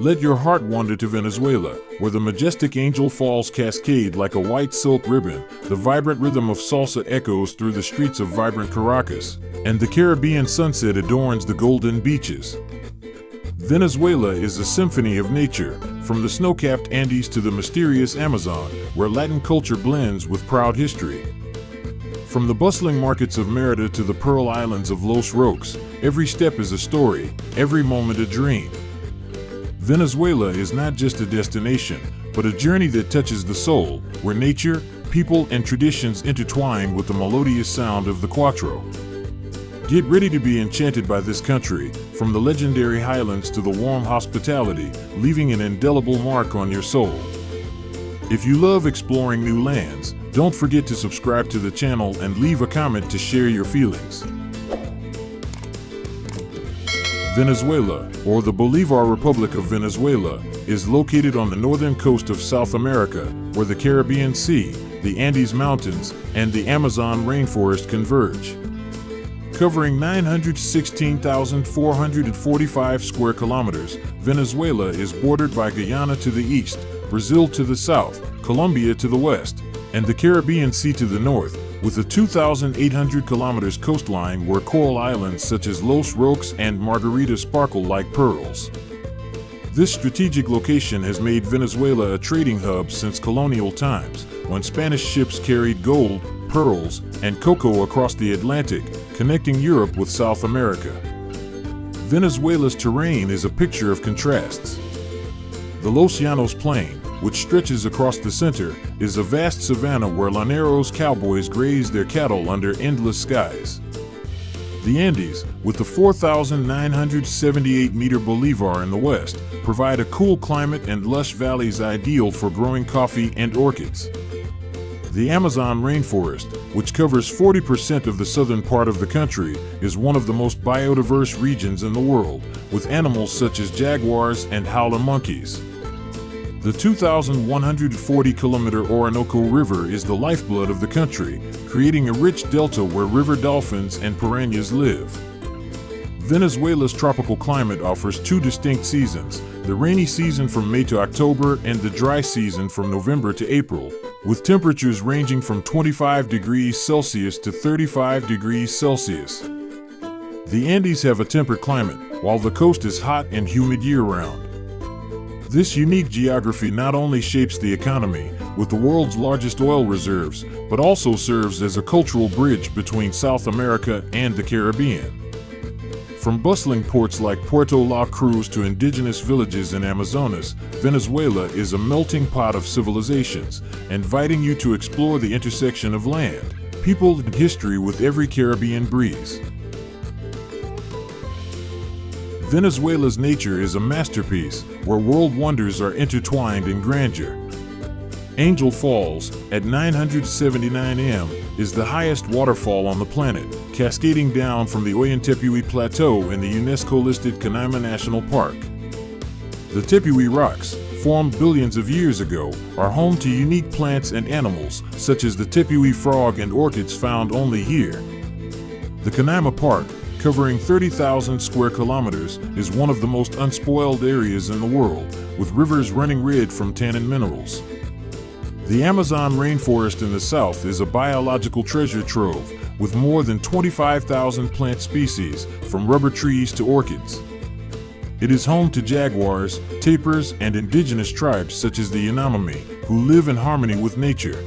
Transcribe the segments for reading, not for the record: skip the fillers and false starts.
Let your heart wander to Venezuela, where the majestic Angel Falls cascade like a white silk ribbon, the vibrant rhythm of salsa echoes through the streets of vibrant Caracas, and the Caribbean sunset adorns the golden beaches. Venezuela is a symphony of nature, from the snow-capped Andes to the mysterious Amazon, where Latin culture blends with proud history. From the bustling markets of Merida to the Pearl Islands of Los Roques, every step is a story, every moment a dream. Venezuela is not just a destination, but a journey that touches the soul, where nature, people, and traditions intertwine with the melodious sound of the cuatro. Get ready to be enchanted by this country, from the legendary highlands to the warm hospitality, leaving an indelible mark on your soul. If you love exploring new lands, don't forget to subscribe to the channel and leave a comment to share your feelings. Venezuela, or the Bolivar Republic of Venezuela, is located on the northern coast of South America, where the Caribbean Sea, the Andes Mountains, and the Amazon rainforest converge. Covering 916,445 square kilometers, Venezuela is bordered by Guyana to the east, Brazil to the south, Colombia to the west, and the Caribbean Sea to the north, with a 2,800 kilometers coastline where coral islands such as Los Roques and Margarita sparkle like pearls. This strategic location has made Venezuela a trading hub since colonial times, when Spanish ships carried gold, pearls, and cocoa across the Atlantic, connecting Europe with South America. Venezuela's terrain is a picture of contrasts. The Los Llanos Plain, which stretches across the center, is a vast savanna where Llaneros cowboys graze their cattle under endless skies. The Andes, with the 4,978-meter Bolivar in the west, provide a cool climate and lush valleys ideal for growing coffee and orchids. The Amazon rainforest, which covers 40% of the southern part of the country, is one of the most biodiverse regions in the world, with animals such as jaguars and howler monkeys. The 2,140-kilometer Orinoco River is the lifeblood of the country, creating a rich delta where river dolphins and piranhas live. Venezuela's tropical climate offers two distinct seasons, the rainy season from May to October and the dry season from November to April, with temperatures ranging from 25 degrees Celsius to 35 degrees Celsius. The Andes have a temperate climate, while the coast is hot and humid year-round. This unique geography not only shapes the economy, with the world's largest oil reserves, but also serves as a cultural bridge between South America and the Caribbean. From bustling ports like Puerto La Cruz to indigenous villages in Amazonas, Venezuela is a melting pot of civilizations, inviting you to explore the intersection of land, people, and history with every Caribbean breeze. Venezuela's nature is a masterpiece, where world wonders are intertwined in grandeur. Angel Falls, at 979 m, is the highest waterfall on the planet, cascading down from the Ollantaytambo Plateau in the UNESCO-listed Canaima National Park. The Tepuy Rocks, formed billions of years ago, are home to unique plants and animals, such as the Tepuy frog and orchids found only here. The Canaima Park, covering 30,000 square kilometers, is one of the most unspoiled areas in the world, with rivers running red from tannin minerals. The Amazon rainforest in the south is a biological treasure trove, with more than 25,000 plant species, from rubber trees to orchids. It is home to jaguars, tapirs, and indigenous tribes such as the Yanomami, who live in harmony with nature.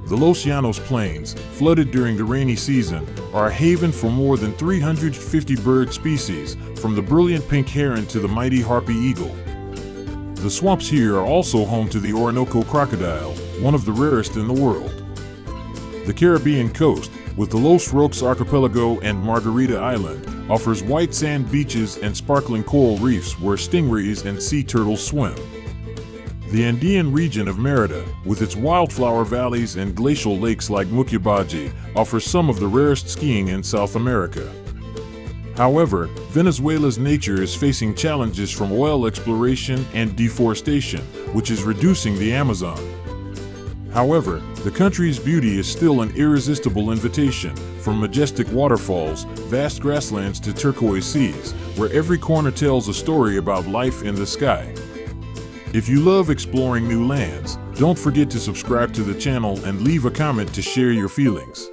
The Los Llanos Plains, flooded during the rainy season, are a haven for more than 350 bird species, from the brilliant pink heron to the mighty harpy eagle. The swamps here are also home to the Orinoco crocodile, one of the rarest in the world. The Caribbean coast, with the Los Roques Archipelago and Margarita Island, offers white sand beaches and sparkling coral reefs where stingrays and sea turtles swim. The Andean region of Merida, with its wildflower valleys and glacial lakes like Mucubadji, offers some of the rarest skiing in South America. However, Venezuela's nature is facing challenges from oil exploration and deforestation, which is reducing the Amazon. However, the country's beauty is still an irresistible invitation, from majestic waterfalls, vast grasslands to turquoise seas, where every corner tells a story about life in the sky. If you love exploring new lands, don't forget to subscribe to the channel and leave a comment to share your feelings.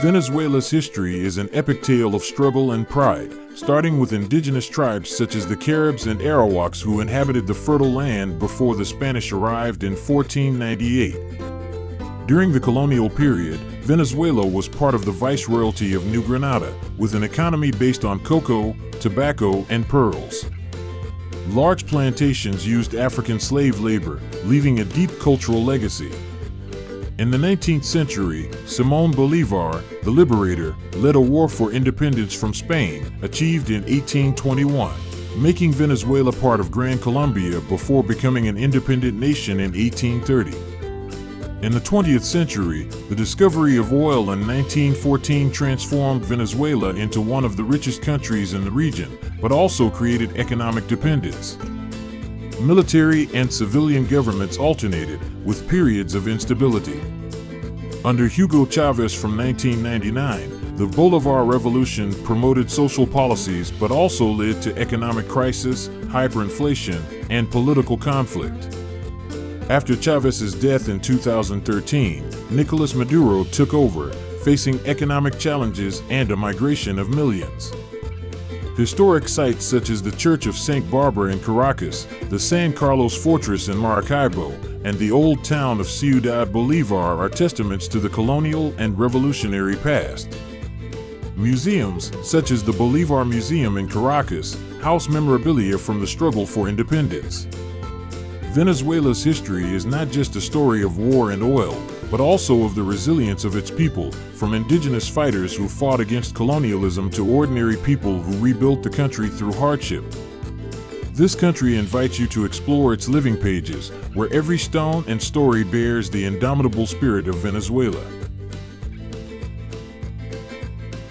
Venezuela's history is an epic tale of struggle and pride, starting with indigenous tribes such as the Caribs and Arawaks who inhabited the fertile land before the Spanish arrived in 1498. During the colonial period, Venezuela was part of the Viceroyalty of New Granada, with an economy based on cocoa, tobacco, and pearls. Large plantations used African slave labor, leaving a deep cultural legacy. In the 19th century, Simón Bolívar, the liberator, led a war for independence from Spain, achieved in 1821, making Venezuela part of Gran Colombia before becoming an independent nation in 1830. In the 20th century, the discovery of oil in 1914 transformed Venezuela into one of the richest countries in the region, but also created economic dependence. Military and civilian governments alternated, with periods of instability. Under Hugo Chavez from 1999, the Bolivar Revolution promoted social policies but also led to economic crisis, hyperinflation, and political conflict. After Chavez's death in 2013, Nicolas Maduro took over, facing economic challenges and a migration of millions. Historic sites such as the Church of St. Barbara in Caracas, the San Carlos Fortress in Maracaibo, and the old town of Ciudad Bolivar are testaments to the colonial and revolutionary past. Museums, such as the Bolivar Museum in Caracas, house memorabilia from the struggle for independence. Venezuela's history is not just a story of war and oil, but also of the resilience of its people, from indigenous fighters who fought against colonialism to ordinary people who rebuilt the country through hardship. This country invites you to explore its living pages, where every stone and story bears the indomitable spirit of Venezuela.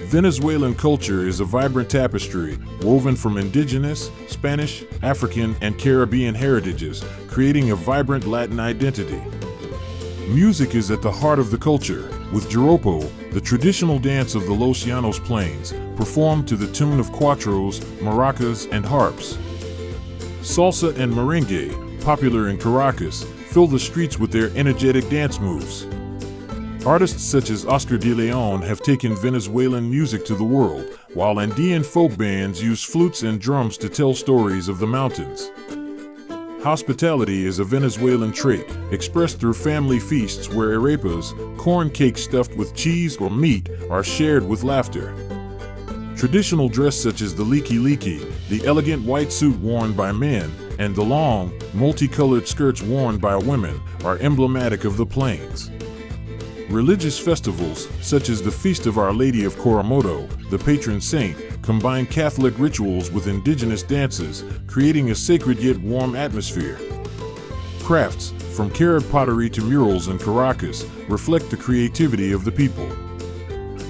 Venezuelan culture is a vibrant tapestry woven from indigenous, Spanish, African, and Caribbean heritages, creating a vibrant Latin identity. Music is at the heart of the culture, with joropo, the traditional dance of the Los Llanos Plains, performed to the tune of cuatros, maracas, and harps. Salsa and merengue, popular in Caracas, fill the streets with their energetic dance moves. Artists such as Oscar de Leon have taken Venezuelan music to the world, while Andean folk bands use flutes and drums to tell stories of the mountains. Hospitality is a Venezuelan trait, expressed through family feasts where arepas, corn cakes stuffed with cheese or meat, are shared with laughter. Traditional dress such as the liki, the elegant white suit worn by men, and the long, multicolored skirts worn by women, are emblematic of the plains. Religious festivals, such as the Feast of Our Lady of Coromodo, the patron saint, combine Catholic rituals with indigenous dances, creating a sacred yet warm atmosphere. Crafts, from Carib pottery to murals in Caracas, reflect the creativity of the people.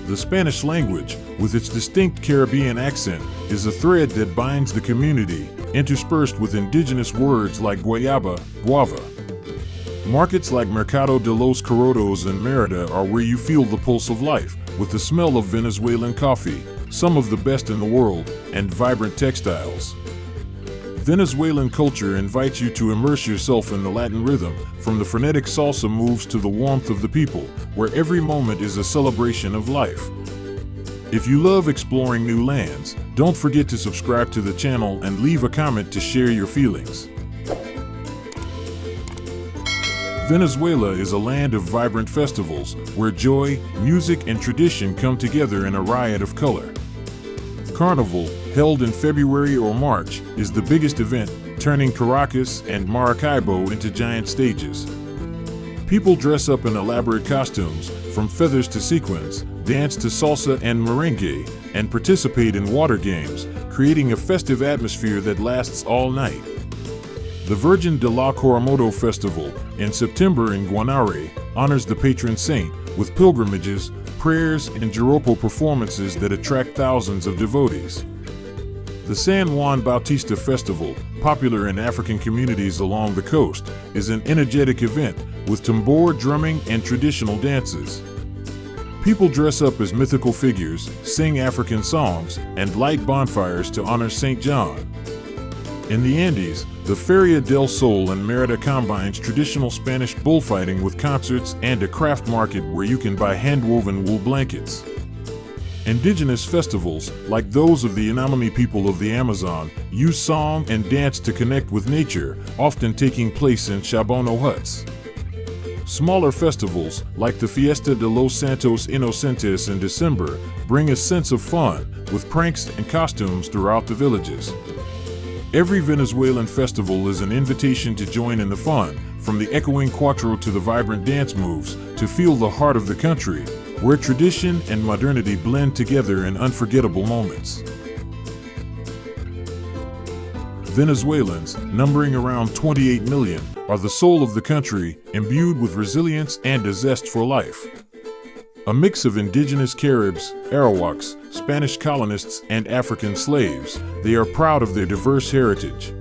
The Spanish language, with its distinct Caribbean accent, is a thread that binds the community, interspersed with indigenous words like guayaba, guava. Markets like Mercado de los Corotos in Mérida are where you feel the pulse of life, with the smell of Venezuelan coffee, some of the best in the world, and vibrant textiles. Venezuelan culture invites you to immerse yourself in the Latin rhythm, from the frenetic salsa moves to the warmth of the people, where every moment is a celebration of life. If you love exploring new lands, don't forget to subscribe to the channel and leave a comment to share your feelings. Venezuela is a land of vibrant festivals, where joy, music, and tradition come together in a riot of color. Carnival, held in February or March, is the biggest event, turning Caracas and Maracaibo into giant stages. People dress up in elaborate costumes, from feathers to sequins, dance to salsa and merengue, and participate in water games, creating a festive atmosphere that lasts all night. The Virgen de la Coromodo Festival, in September in Guanare, honors the patron saint, with pilgrimages, prayers, and joropo performances that attract thousands of devotees. The San Juan Bautista Festival, popular in African communities along the coast, is an energetic event with tambor drumming and traditional dances. People dress up as mythical figures, sing African songs, and light bonfires to honor St. John. In the Andes, the Feria del Sol and Merida combines traditional Spanish bullfighting with concerts and a craft market where you can buy hand-woven wool blankets. Indigenous festivals, like those of the Yanomami people of the Amazon, use song and dance to connect with nature, often taking place in Chabono huts. Smaller festivals, like the Fiesta de los Santos Inocentes in December, bring a sense of fun, with pranks and costumes throughout the villages. Every Venezuelan festival is an invitation to join in the fun, from the echoing cuatro to the vibrant dance moves, to feel the heart of the country, where tradition and modernity blend together in unforgettable moments. Venezuelans, numbering around 28 million, are the soul of the country, imbued with resilience and a zest for life. A mix of indigenous Caribs, Arawaks, Spanish colonists, and African slaves, they are proud of their diverse heritage.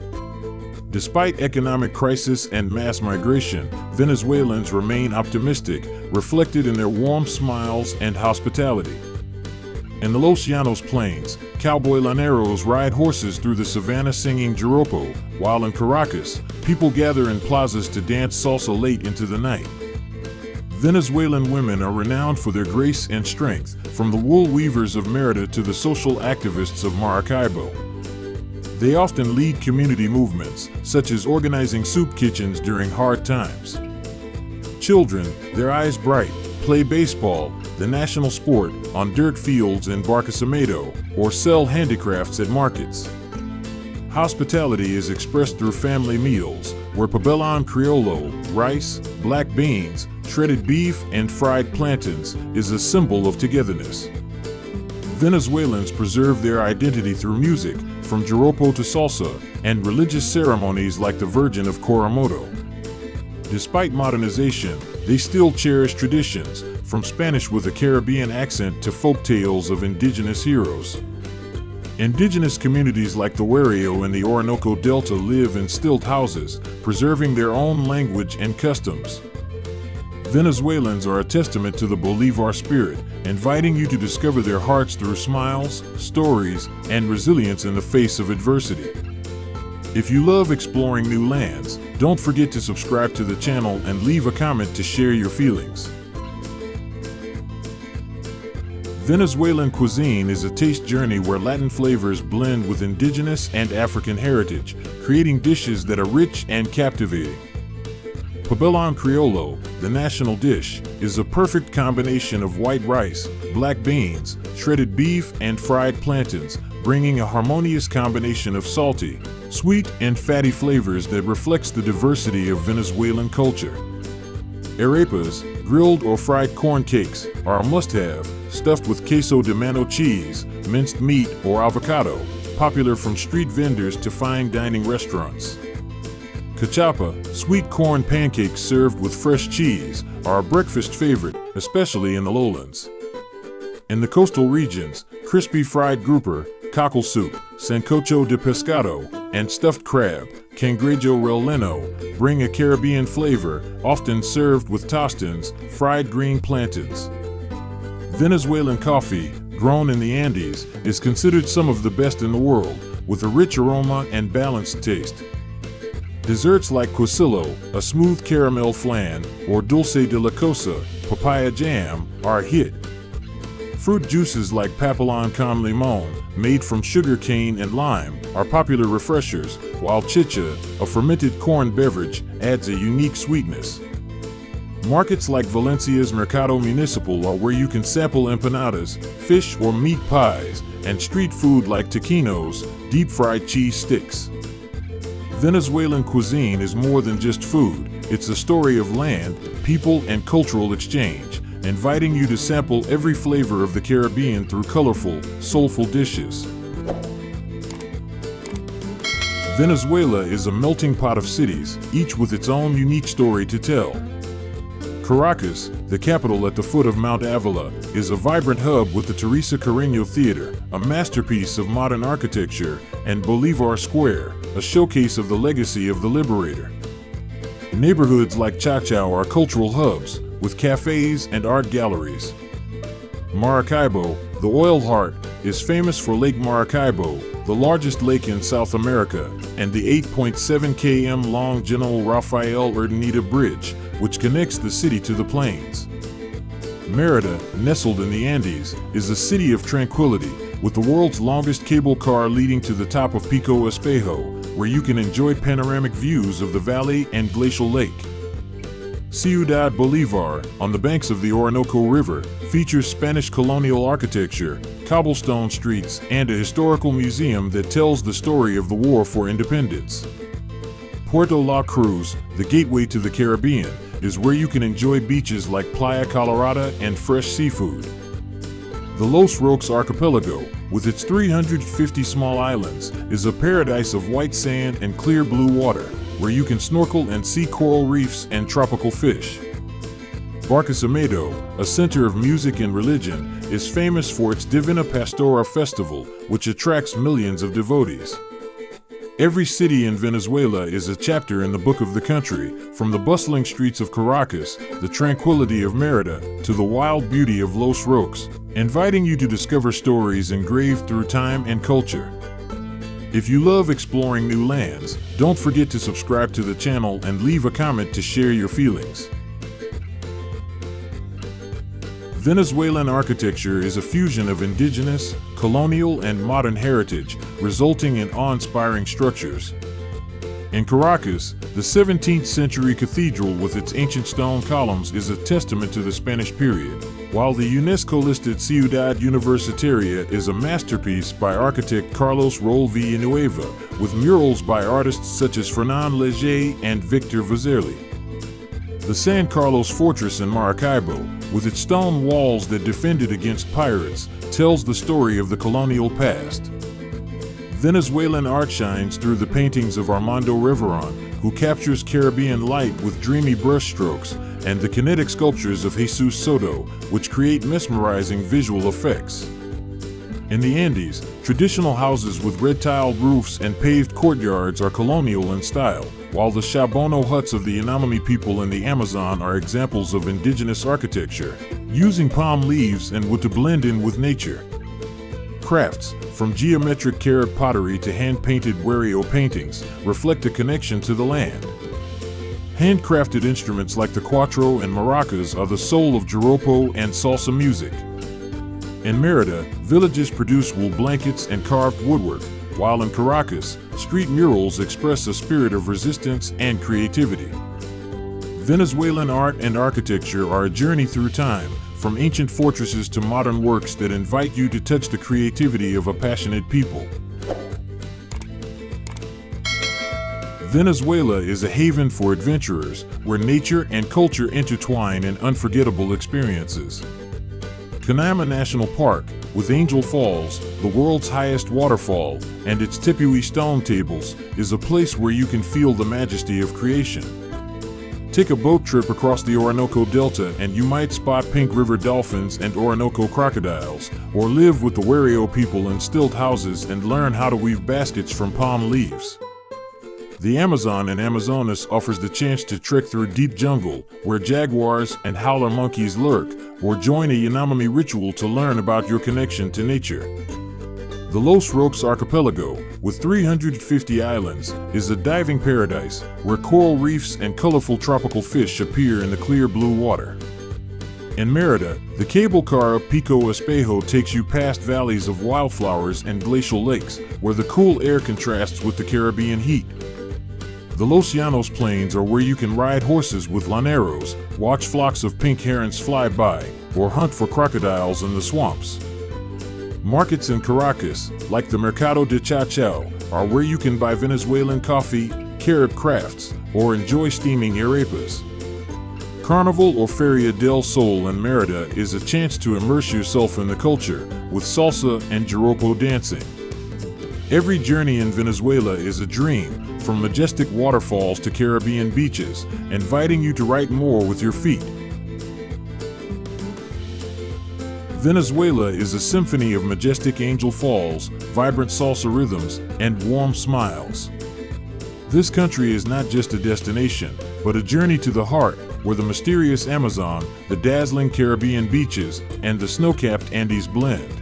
Despite economic crisis and mass migration, Venezuelans remain optimistic, reflected in their warm smiles and hospitality. In the Los Llanos Plains, cowboy llaneros ride horses through the savannah singing joropo, while in Caracas, people gather in plazas to dance salsa late into the night. Venezuelan women are renowned for their grace and strength, from the wool weavers of Merida to the social activists of Maracaibo. They often lead community movements, such as organizing soup kitchens during hard times. Children, their eyes bright, play baseball, the national sport, on dirt fields in Barquisimeto, or sell handicrafts at markets. Hospitality is expressed through family meals, where pabellon criollo, rice, black beans, shredded beef, and fried plantains is a symbol of togetherness. Venezuelans preserve their identity through music, from joropo to salsa, and religious ceremonies like the Virgin of Coromoto. Despite modernization, they still cherish traditions, from Spanish with a Caribbean accent to folk tales of indigenous heroes. Indigenous communities like the Wario and the Orinoco Delta live in stilt houses, preserving their own language and customs. Venezuelans are a testament to the Bolivar spirit, inviting you to discover their hearts through smiles, stories, and resilience in the face of adversity. If you love exploring new lands, don't forget to subscribe to the channel and leave a comment to share your feelings. Venezuelan cuisine is a taste journey where Latin flavors blend with indigenous and African heritage, creating dishes that are rich and captivating. Pabellon criollo, the national dish, is a perfect combination of white rice, black beans, shredded beef, and fried plantains, bringing a harmonious combination of salty, sweet, and fatty flavors that reflects the diversity of Venezuelan culture. Arepas, grilled or fried corn cakes, are a must-have, stuffed with queso de mano cheese, minced meat, or avocado, popular from street vendors to fine dining restaurants. Cachapa, sweet corn pancakes served with fresh cheese, are a breakfast favorite, especially in the lowlands. In the coastal regions, crispy fried grouper, cockle soup, sancocho de pescado, and stuffed crab, cangrejo relleno, bring a Caribbean flavor, often served with tostines, fried green plantains. Venezuelan coffee, grown in the Andes, is considered some of the best in the world, with a rich aroma and balanced taste. Desserts like quesillo, a smooth caramel flan, or dulce de la cosa, papaya jam, are a hit. Fruit juices like papelon con limon, made from sugar cane and lime, are popular refreshers, while chicha, a fermented corn beverage, adds a unique sweetness. Markets like Valencia's Mercado Municipal are where you can sample empanadas, fish or meat pies, and street food like taquinos, deep-fried cheese sticks. Venezuelan cuisine is more than just food, it's a story of land, people, and cultural exchange, inviting you to sample every flavor of the Caribbean through colorful, soulful dishes. Venezuela is a melting pot of cities, each with its own unique story to tell. Caracas, the capital at the foot of Mount Avila, is a vibrant hub with the Teresa Carreño Theater, a masterpiece of modern architecture, and Bolivar Square, a showcase of the legacy of the liberator. Neighborhoods like Chachao are cultural hubs, with cafes and art galleries. Maracaibo, the oil heart, is famous for Lake Maracaibo, the largest lake in South America, and the 8.7 km long General Rafael Urdaneta Bridge, which connects the city to the plains. Mérida, nestled in the Andes, is a city of tranquility, with the world's longest cable car leading to the top of Pico Espejo, where you can enjoy panoramic views of the valley and glacial lake. Ciudad Bolivar, on the banks of the Orinoco River, features Spanish colonial architecture, cobblestone streets, and a historical museum that tells the story of the War for Independence. Puerto La Cruz, the gateway to the Caribbean, is where you can enjoy beaches like Playa Colorada and fresh seafood. The Los Roques Archipelago, with its 350 small islands, is a paradise of white sand and clear blue water, where you can snorkel and see coral reefs and tropical fish. Barquisimeto, a center of music and religion, is famous for its Divina Pastora festival, which attracts millions of devotees. Every city in Venezuela is a chapter in the book of the country, from the bustling streets of Caracas, the tranquility of Mérida, to the wild beauty of Los Roques, inviting you to discover stories engraved through time and culture. If you love exploring new lands, don't forget to subscribe to the channel and leave a comment to share your feelings. Venezuelan architecture is a fusion of indigenous, colonial, and modern heritage, resulting in awe-inspiring structures. In Caracas, the 17th century cathedral with its ancient stone columns is a testament to the Spanish period, while the UNESCO-listed Ciudad Universitaria is a masterpiece by architect Carlos Roll Villanueva, with murals by artists such as Fernán Léger and Victor Vazerli. The San Carlos Fortress in Maracaibo, with its stone walls that defended against pirates, tells the story of the colonial past. Venezuelan art shines through the paintings of Armando Reveron, who captures Caribbean light with dreamy brushstrokes, and the kinetic sculptures of Jesus Soto, which create mesmerizing visual effects. In the Andes, traditional houses with red-tiled roofs and paved courtyards are colonial in style, while the Chabono huts of the Yanomami people in the Amazon are examples of indigenous architecture, using palm leaves and wood to blend in with nature. Crafts, from geometric carved pottery to hand-painted Wario paintings, reflect a connection to the land. Handcrafted instruments like the cuatro and maracas are the soul of joropo and salsa music. In Mérida, villages produce wool blankets and carved woodwork, while in Caracas, street murals express a spirit of resistance and creativity. Venezuelan art and architecture are a journey through time, from ancient fortresses to modern works that invite you to touch the creativity of a passionate people. Venezuela is a haven for adventurers, where nature and culture intertwine in unforgettable experiences. Canama National Park, with Angel Falls, the world's highest waterfall, and its Tepuy stone tables, is a place where you can feel the majesty of creation. Take a boat trip across the Orinoco Delta and you might spot pink river dolphins and Orinoco crocodiles, or live with the Wario people in stilt houses and learn how to weave baskets from palm leaves. The Amazon and Amazonas offers the chance to trek through deep jungle, where jaguars and howler monkeys lurk, or join a Yanomami ritual to learn about your connection to nature. The Los Roques Archipelago, with 350 islands, is a diving paradise, where coral reefs and colorful tropical fish appear in the clear blue water. In Mérida, the cable car of Pico Espejo takes you past valleys of wildflowers and glacial lakes, where the cool air contrasts with the Caribbean heat. The Los Llanos Plains are where you can ride horses with llaneros, watch flocks of pink herons fly by, or hunt for crocodiles in the swamps. Markets in Caracas, like the Mercado de Chachao, are where you can buy Venezuelan coffee, Carib crafts, or enjoy steaming arepas. Carnival or Feria del Sol in Mérida is a chance to immerse yourself in the culture, with salsa and joropo dancing. Every journey in Venezuela is a dream, from majestic waterfalls to Caribbean beaches, inviting you to write more with your feet. Venezuela is a symphony of majestic angel falls, vibrant salsa rhythms, and warm smiles. This country is not just a destination, but a journey to the heart, where the mysterious Amazon, the dazzling Caribbean beaches, and the snow-capped Andes blend.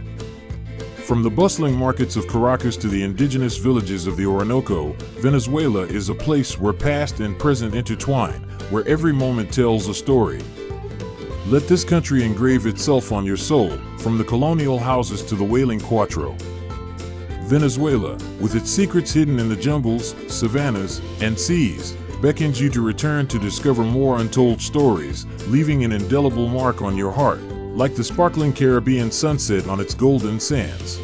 From the bustling markets of Caracas to the indigenous villages of the Orinoco, Venezuela is a place where past and present intertwine, where every moment tells a story. Let this country engrave itself on your soul, from the colonial houses to the wailing Cuatro. Venezuela, with its secrets hidden in the jungles, savannas, and seas, beckons you to return to discover more untold stories, leaving an indelible mark on your heart, like the sparkling Caribbean sunset on its golden sands.